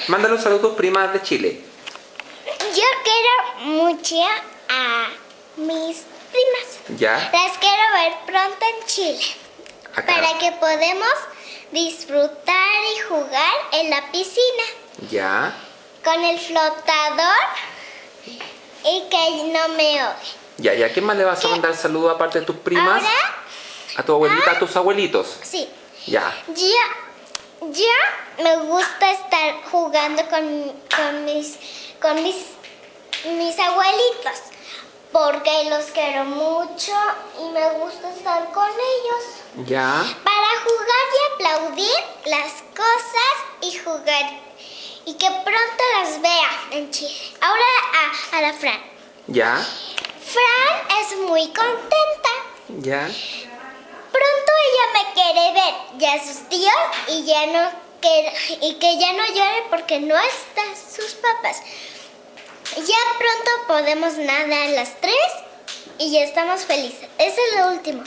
Mándale un saludo a tus primas de Chile. Yo quiero mucho a mis primas. ¿Ya? Las quiero ver pronto en Chile. Acá. Para que podamos disfrutar y jugar en la piscina. ¿Ya? Con el flotador y que no me ahogue. Ya, ¿y a quién más le vas a mandar saludos aparte de tus primas? Ahora, ¿A tu abuelita, a tus abuelitos? sí. Ya. Yo me gusta estar jugando con mis abuelitos. Porque los quiero mucho y me gusta estar con ellos. Ya. Para jugar y aplaudir las cosas y jugar. Y que pronto las vea en Chile. Ahora a la Fran. Ya. Fran es muy contenta. Ya. Pronto ella me quiere ver y a sus tíos y que ya no llore porque no están sus papás. Ya pronto podemos nadar las tres y ya estamos felices. Eso es lo último.